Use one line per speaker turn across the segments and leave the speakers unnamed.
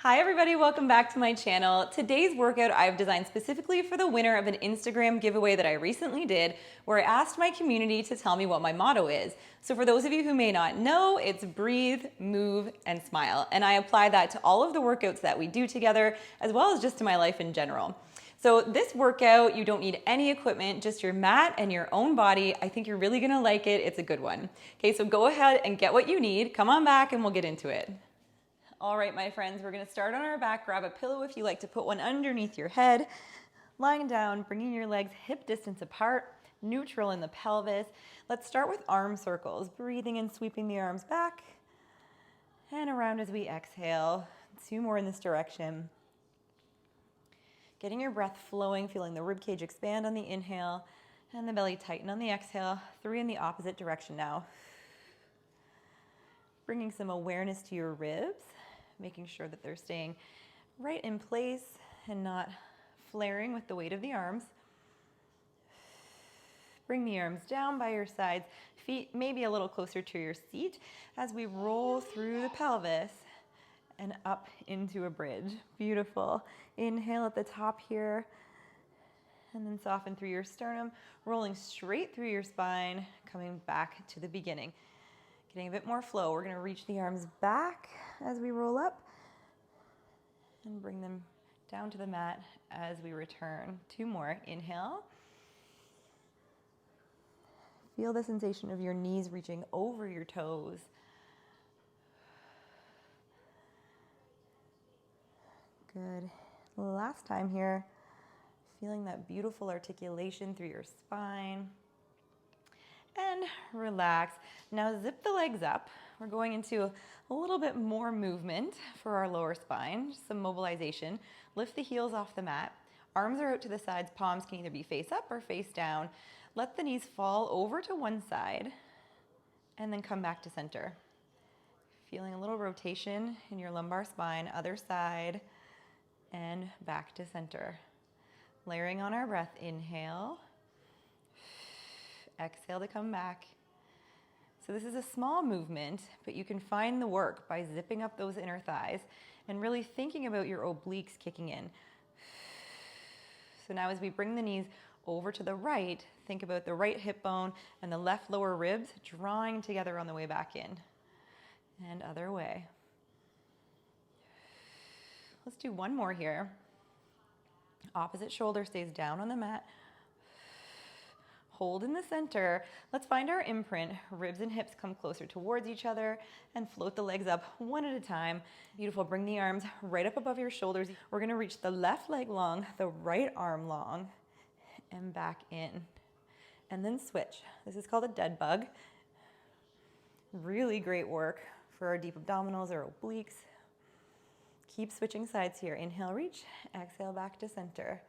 Hi everybody, welcome back to my channel. Today's workout I've designed specifically for the winner of an Instagram giveaway that I recently did, where I asked my community to tell me what my motto is. So for those of you who may not know, it's breathe, move, and smile. And I apply that to all of the workouts that we do together, as well as just to my life in general. So this workout, you don't need any equipment, just your mat and your own body. I think you're really gonna like it. It's a good one. Okay, so go ahead and get what you need. Come on back and we'll get into it. All right, my friends, we're gonna start on our back. Grab a pillow if you like to put one underneath your head. Lying down, bringing your legs hip distance apart, neutral in the pelvis. Let's start with arm circles. Breathing and sweeping the arms back and around as we exhale. 2 more in this direction. Getting your breath flowing, feeling the ribcage expand on the inhale and the belly tighten on the exhale. 3 in the opposite direction now. Bringing some awareness to your ribs, making sure that they're staying right in place and not flaring with the weight of the arms. Bring the arms down by your sides, feet maybe a little closer to your seat as we roll through the pelvis and up into a bridge. Beautiful. Inhale at the top here and then soften through your sternum, rolling straight through your spine, coming back to the beginning. Getting a bit more flow. We're going to reach the arms back as we roll up and bring them down to the mat as we return. 2 more. Inhale. Feel the sensation of your knees reaching over your toes. Good. Last time here. Feeling that beautiful articulation through your spine. And relax. Now zip the legs up. We're going into a little bit more movement for our lower spine, just some mobilization. Lift the heels off the mat. Arms are out to the sides. Palms can either be face up or face down. Let the knees fall over to one side and then come back to center. Feeling a little rotation in your lumbar spine, other side and back to center. Layering on our breath, inhale. Exhale to come back. So this is a small movement, but you can find the work by zipping up those inner thighs and really thinking about your obliques kicking in. So now as we bring the knees over to the right, think about the right hip bone and the left lower ribs drawing together on the way back in. And other way. Let's do 1 more here. Opposite shoulder stays down on the mat. Hold in the center. Let's find our imprint. Ribs and hips come closer towards each other and float the legs up one at a time. Beautiful. Bring the arms right up above your shoulders. We're going to reach the left leg long, the right arm long, and back in. And then switch. This is called a dead bug. Really great work for our deep abdominals or obliques. Keep switching sides here. Inhale, reach. Exhale, back to center.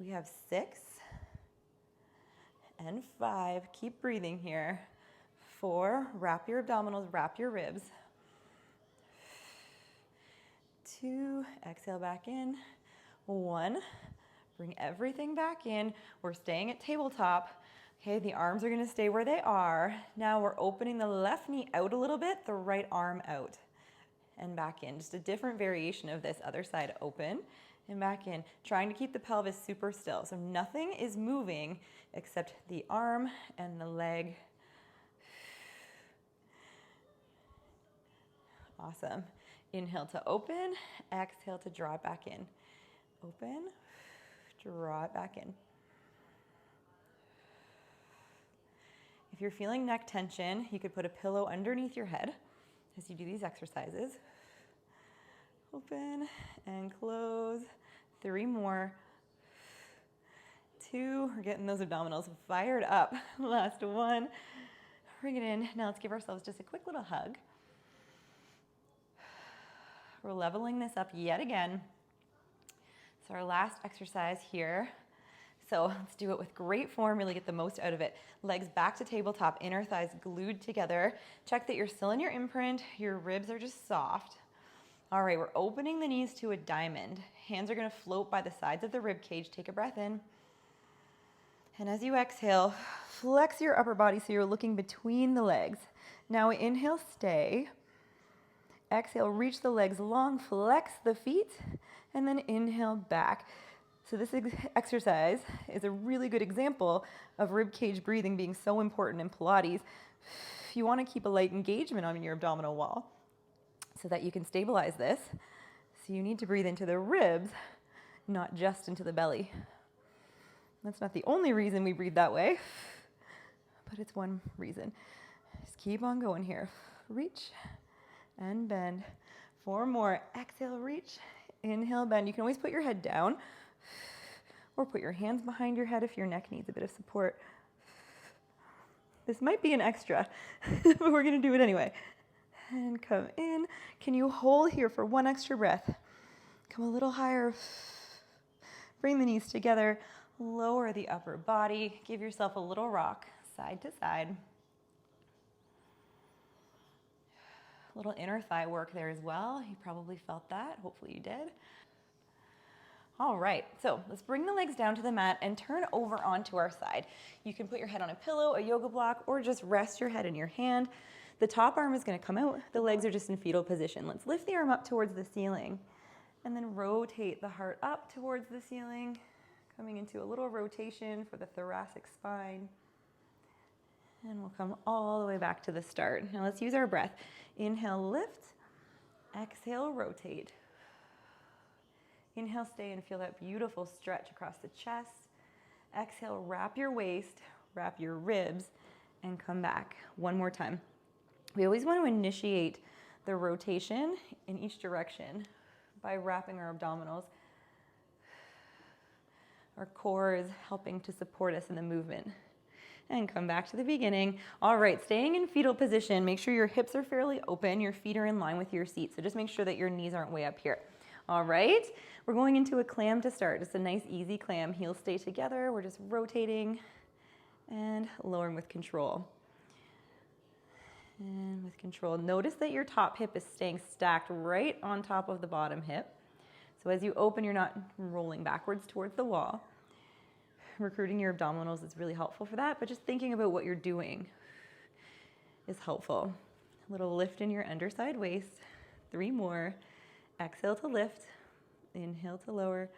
We have 6 and 5. Keep breathing here. 4, wrap your abdominals, wrap your ribs. 2, exhale back in. 1, bring everything back in. We're staying at tabletop. Okay, the arms are gonna stay where they are. Now we're opening the left knee out a little bit, the right arm out and back in. Just a different variation of this. Other side open and back in, trying to keep the pelvis super still. So nothing is moving except the arm and the leg. Awesome. Inhale to open, exhale to draw it back in. Open, draw it back in. If you're feeling neck tension, you could put a pillow underneath your head as you do these exercises. Open and close. 3 more. 2, we're getting those abdominals fired up. Last 1. Bring it in. Now let's give ourselves just a quick little hug. We're leveling this up yet again. It's our last exercise here. So let's do it with great form, really get the most out of it. Legs back to tabletop, inner thighs glued together. Check that you're still in your imprint, your ribs are just soft. All right, we're opening the knees to a diamond. Hands are gonna float by the sides of the rib cage. Take a breath in. And as you exhale, flex your upper body so you're looking between the legs. Now inhale, stay. Exhale, reach the legs long, flex the feet, and then inhale back. So this exercise is a really good example of rib cage breathing being so important in Pilates. You want to keep a light engagement on your abdominal wall so that you can stabilize this. So you need to breathe into the ribs, not just into the belly. That's not the only reason we breathe that way, but it's one reason. Just keep on going here. Reach and bend. 4 more. Exhale, reach. Inhale, bend. You can always put your head down or put your hands behind your head if your neck needs a bit of support. This might be an extra, but we're going to do it anyway. And come in. Can you hold here for 1 extra breath? Come a little higher. Bring the knees together. Lower the upper body. Give yourself a little rock, side to side. A little inner thigh work there as well. You probably felt that. Hopefully you did. All right, so let's bring the legs down to the mat and turn over onto our side. You can put your head on a pillow, a yoga block, or just rest your head in your hand. The top arm is gonna come out. The legs are just in fetal position. Let's lift the arm up towards the ceiling and then rotate the heart up towards the ceiling, coming into a little rotation for the thoracic spine. And we'll come all the way back to the start. Now let's use our breath. Inhale, lift. Exhale, rotate. Inhale, stay and feel that beautiful stretch across the chest. Exhale, wrap your waist, wrap your ribs, and come back. 1 more time. We always want to initiate the rotation in each direction by wrapping our abdominals. Our core is helping to support us in the movement. And come back to the beginning. All right, staying in fetal position, make sure your hips are fairly open, your feet are in line with your seat, so just make sure that your knees aren't way up here. All right, we're going into a clam to start, just a nice easy clam. Heels stay together, we're just rotating and lowering with control. And with control, notice that your top hip is staying stacked right on top of the bottom hip. So as you open, you're not rolling backwards towards the wall. Recruiting your abdominals is really helpful for that, but just thinking about what you're doing is helpful. A little lift in your underside waist. 3 more. Exhale to lift. Inhale to lower.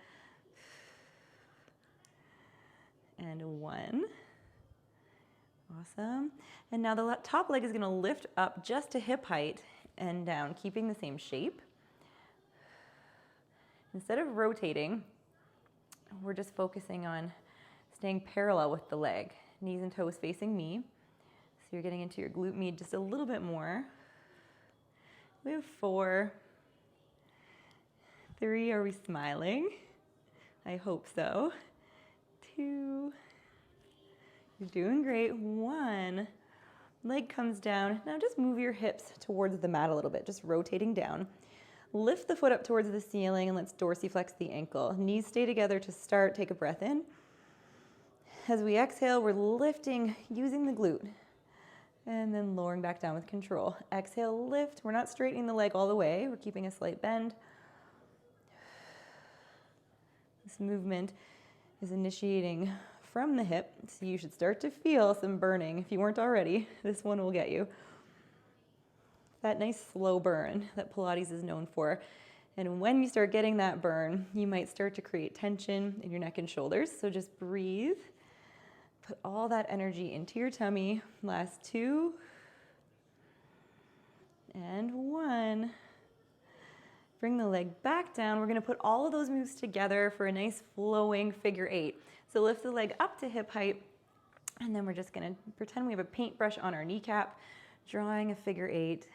And 1. Awesome. And now the top leg is going to lift up just to hip height and down, keeping the same shape. Instead of rotating, we're just focusing on staying parallel with the leg, knees and toes facing me. So you're getting into your glute med just a little bit more. We have 4. 3, are we smiling? I hope so. 2, you're doing great. 1, leg comes down. Now just move your hips towards the mat a little bit, just rotating down. Lift the foot up towards the ceiling and let's dorsiflex the ankle. Knees stay together to start. Take a breath in. As we exhale, we're lifting using the glute and then lowering back down with control. Exhale, lift. We're not straightening the leg all the way. We're keeping a slight bend. This movement is initiating from the hip, so you should start to feel some burning. If you weren't already, this one will get you. That nice slow burn that Pilates is known for. And when you start getting that burn, you might start to create tension in your neck and shoulders. So just breathe. Put all that energy into your tummy. Last 2. And 1. Bring the leg back down. We're going to put all of those moves together for a nice flowing figure 8. So lift the leg up to hip height. And then we're just going to pretend we have a paintbrush on our kneecap, drawing a figure 8.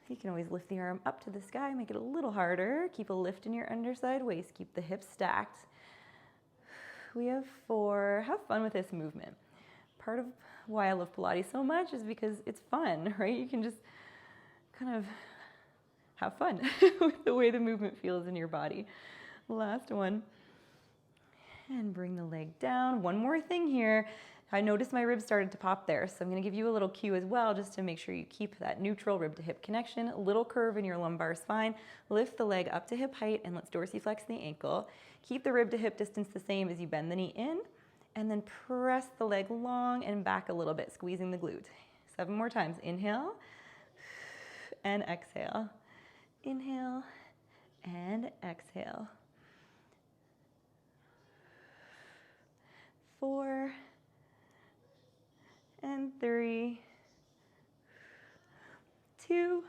You can always lift the arm up to the sky, make it a little harder. Keep a lift in your underside waist. Keep the hips stacked. We have 4. Have fun with this movement. Part of why I love Pilates so much is because it's fun, right? You can just kind of have fun with the way the movement feels in your body. Last one. And bring the leg down. One more thing here. I noticed my ribs started to pop there, so I'm going to give you a little cue as well just to make sure you keep that neutral rib to hip connection. A little curve in your lumbar spine. Lift the leg up to hip height and let's dorsiflex the ankle. Keep the rib to hip distance the same as you bend the knee in, and then press the leg long and back a little bit, squeezing the glute. 7 more times. Inhale and exhale. Inhale and exhale. 4 and 3, 2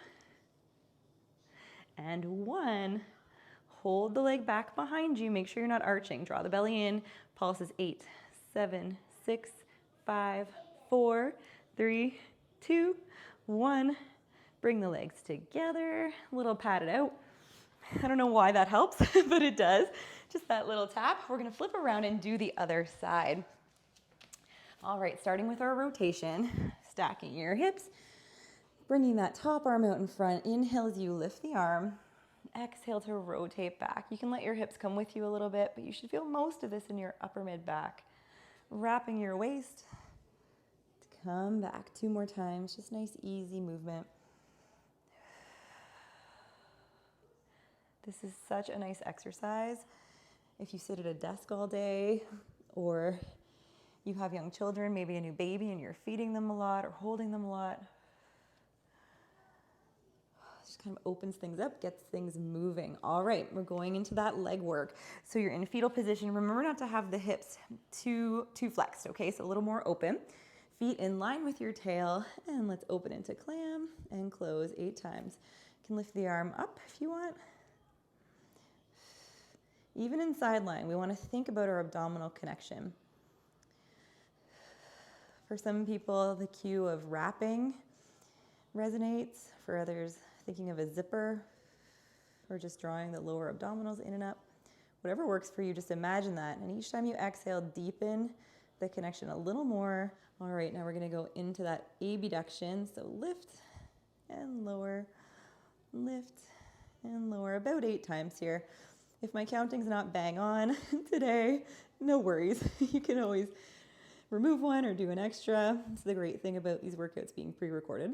and 1. Hold the leg back behind you. Make sure you're not arching. Draw the belly in. Pulses 8, 7, 6, 5, 4, 3, 2, 1. Bring the legs together. A little pat it out. I don't know why that helps, but it does. Just that little tap. We're going to flip around and do the other side. All right, starting with our rotation, stacking your hips, bringing that top arm out in front. Inhale as you lift the arm. Exhale to rotate back. You can let your hips come with you a little bit, but you should feel most of this in your upper mid back. Wrapping your waist to come back 2 more times. Just nice, easy movement. This is such a nice exercise. If you sit at a desk all day, or you have young children, maybe a new baby, and you're feeding them a lot or holding them a lot, just kind of opens things up, gets things moving. All right, we're going into that leg work. So you're in fetal position. Remember not to have the hips too flexed, okay? So a little more open. Feet in line with your tail, and let's open into clam and close 8 times. You can lift the arm up if you want. Even in side lying, we want to think about our abdominal connection. For some people, the cue of wrapping resonates. For others, thinking of a zipper or just drawing the lower abdominals in and up. Whatever works for you, just imagine that. And each time you exhale, deepen the connection a little more. All right, now we're going to go into that abduction. So lift and lower, lift and lower, about 8 times here. If my counting's not bang on today, no worries. You can always remove one or do an extra. It's the great thing about these workouts being pre-recorded.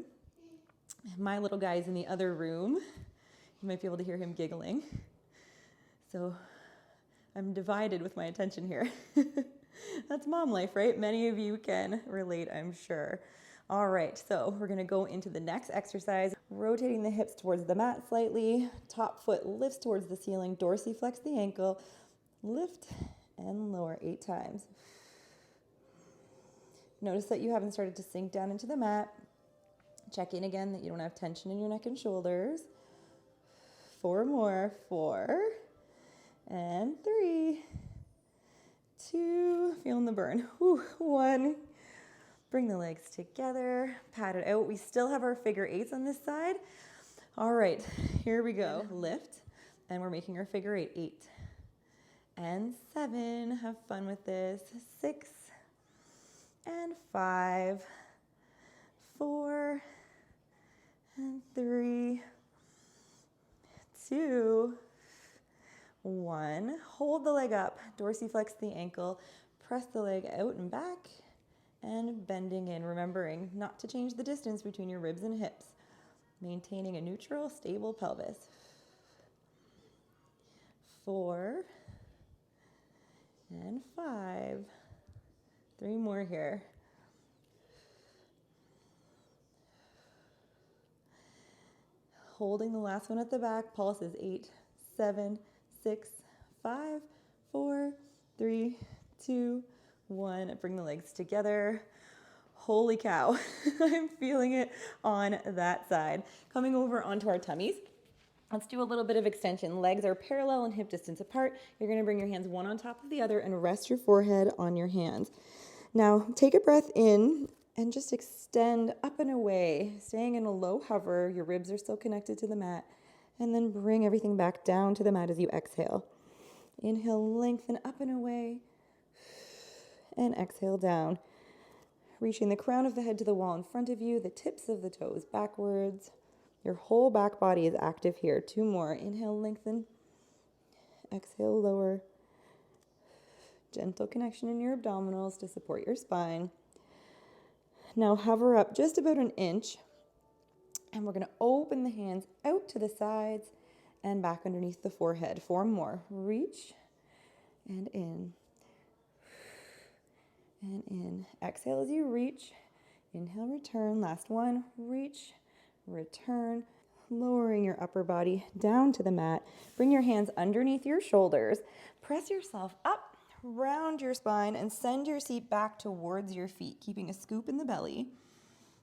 My little guy's in the other room. You might be able to hear him giggling. So I'm divided with my attention here. That's mom life, right? Many of you can relate, I'm sure. All right, so we're gonna go into the next exercise, rotating the hips towards the mat slightly, top foot lifts towards the ceiling, dorsiflex the ankle, lift and lower 8 times. Notice that you haven't started to sink down into the mat. Check in again that you don't have tension in your neck and shoulders. 4 more, 4 and 3, 2, feeling the burn. 1. Bring the legs together, pat it out. We still have our figure 8s on this side. All right, here we go. Lift, and we're making our figure 8. 8 and 7. Have fun with this. 6 and 5, 4 and 3, 2, 1. Hold the leg up, dorsiflex the ankle, press the leg out and back, and bending in, remembering not to change the distance between your ribs and hips, maintaining a neutral, stable pelvis. 4 and 5. 3 more here. Holding the last one at the back, pulses 8, 7, 6, 5, 4, 3, 2, 1. Bring the legs together. Holy cow, I'm feeling it on that side. Coming over onto our tummies. Let's do a little bit of extension. Legs are parallel and hip distance apart. You're gonna bring your hands one on top of the other and rest your forehead on your hands. Now, take a breath in and just extend up and away, staying in a low hover. Your ribs are still connected to the mat. And then bring everything back down to the mat as you exhale. Inhale, lengthen up and away. And exhale down. Reaching the crown of the head to the wall in front of you, the tips of the toes backwards. Your whole back body is active here. 2 more. Inhale, lengthen. Exhale, lower. Gentle connection in your abdominals to support your spine. Now hover up just about an inch. And we're going to open the hands out to the sides and back underneath the forehead. 4 more. Reach and in. And in. Exhale as you reach. Inhale, return. Last one. Reach, return. Lowering your upper body down to the mat. Bring your hands underneath your shoulders. Press yourself up, round your spine, and send your seat back towards your feet, keeping a scoop in the belly.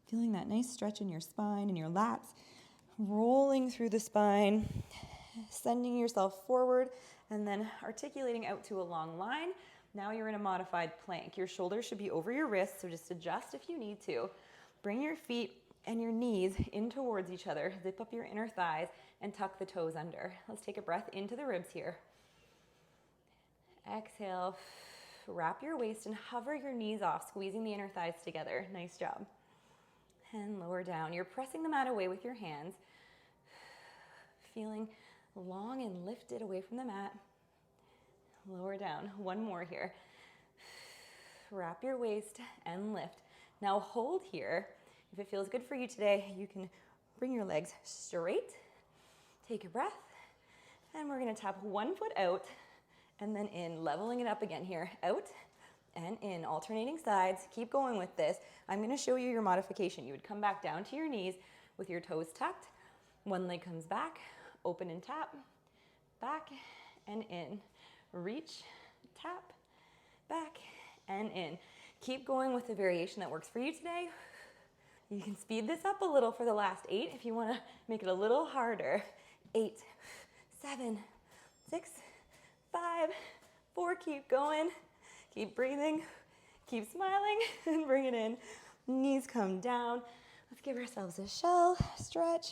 Feeling that nice stretch in your spine and your lats. Rolling through the spine, sending yourself forward, and then articulating out to a long line. Now you're in a modified plank. Your shoulders should be over your wrists, so just adjust if you need to. Bring your feet and your knees in towards each other. Zip up your inner thighs and tuck the toes under. Let's take a breath into the ribs here. Exhale, wrap your waist and hover your knees off, squeezing the inner thighs together. Nice job. And lower down. You're pressing the mat away with your hands, feeling long and lifted away from the mat. Lower down. One more here. Wrap your waist and lift. Now hold here. If it feels good for you today, you can bring your legs straight. Take a breath. And we're going to tap one foot out and then in, leveling it up again here. Out and in, alternating sides. Keep going with this. I'm going to show you your modification. You would come back down to your knees with your toes tucked. One leg comes back, open and tap, back and in. Reach, tap, back and in. Keep going with the variation that works for you today. You can speed this up a little for the last 8 if you want to make it a little harder. 8, 7, 6, 5, 4, keep going. Keep breathing, keep smiling, and bring it in. Knees come down. Let's give ourselves a shell stretch.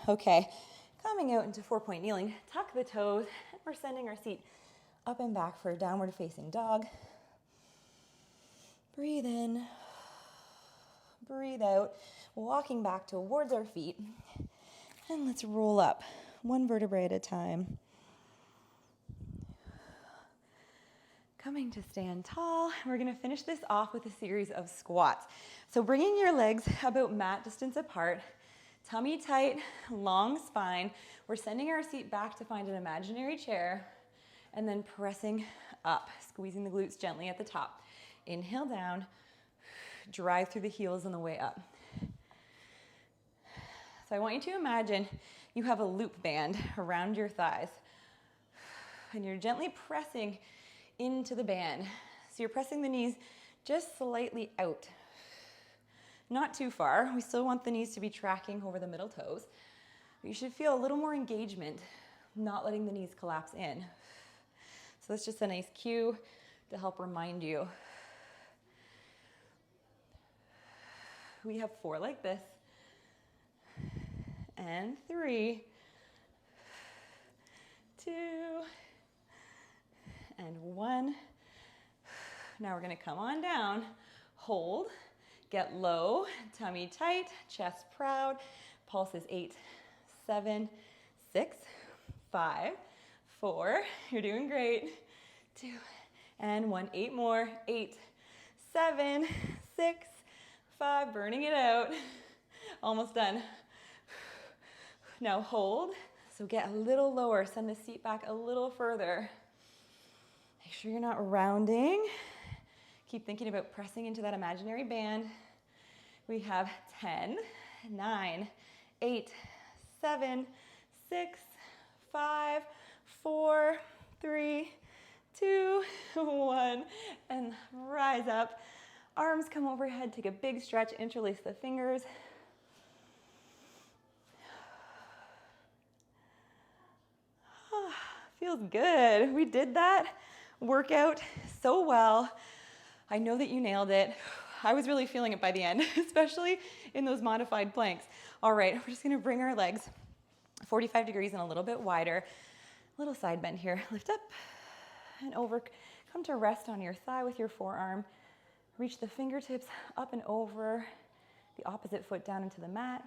Okay, coming out into 4-point kneeling, tuck the toes. We're sending our seat up and back for a downward facing dog. Breathe in, breathe out, walking back towards our feet. And let's roll up, one vertebrae at a time. Coming to stand tall. We're going to finish this off with a series of squats. So bringing your legs about mat distance apart, tummy tight, long spine. We're sending our seat back to find an imaginary chair and then pressing up, squeezing the glutes gently at the top. Inhale down, drive through the heels on the way up. So I want you to imagine you have a loop band around your thighs and you're gently pressing into the band. So you're pressing the knees just slightly out. Not too far. We still want the knees to be tracking over the middle toes. But you should feel a little more engagement, not letting the knees collapse in. So that's just a nice cue to help remind you. We have 4 like this. And 3, 2, and 1. Now we're going to come on down, hold, get low, tummy tight, chest proud. Pulse is 8, 7, 6, 5, 4. You're doing great. 2 and 1. 8 more. 8, 7, 6, 5. Burning it out. Almost done. Now hold. So get a little lower. Send the seat back a little further. Make sure you're not rounding. Keep thinking about pressing into that imaginary band. We have 10, 9, 8, 7, 6, 5, 4, 3, 2, 1. And rise up. Arms come overhead. Take a big stretch. Interlace the fingers. Feels good. We did that workout so well. I know that you nailed it. I was really feeling it by the end, especially in those modified planks. All right, we're just gonna bring our legs 45 degrees and a little bit wider. Little side bend here. Lift up and over. Come to rest on your thigh with your forearm. Reach the fingertips up and over the opposite foot down into the mat.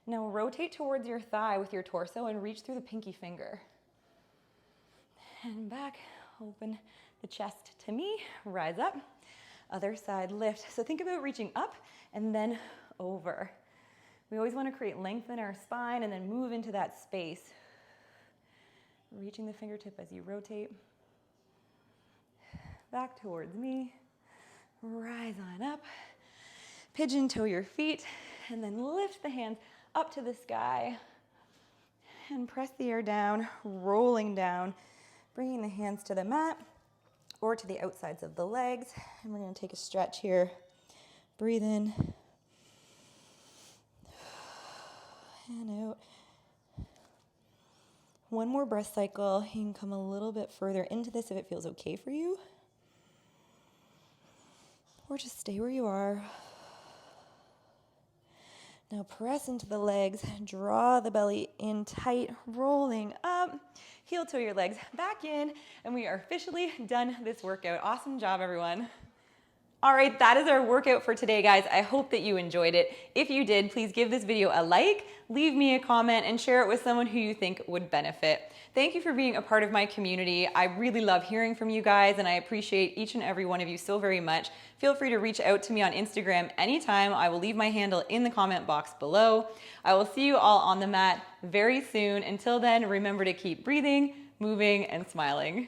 Now rotate towards your thigh with your torso and reach through the pinky finger. And back, open the chest to me, rise up. Other side, lift. So think about reaching up and then over. We always want to create length in our spine and then move into that space. Reaching the fingertip as you rotate. back towards me. Rise on up. Pigeon toe your feet, and then lift the hands up to the sky. And press the air down, rolling down, bringing the hands to the mat or to the outsides of the legs. And we're going to take a stretch here. Breathe in and out. One more breath cycle. You can come a little bit further into this if it feels okay for you. Or just stay where you are. Now press into the legs, draw the belly in tight, rolling up, heel toe your legs back in, and we are officially done this workout. Awesome job, everyone. All right, that is our workout for today, guys. I hope that you enjoyed it. If you did, please give this video a like, leave me a comment, and share it with someone who you think would benefit. Thank you for being a part of my community. I really love hearing from you guys, and I appreciate each and every one of you so very much. Feel free to reach out to me on Instagram anytime. I will leave my handle in the comment box below. I will see you all on the mat very soon. Until then, remember to keep breathing, moving, and smiling.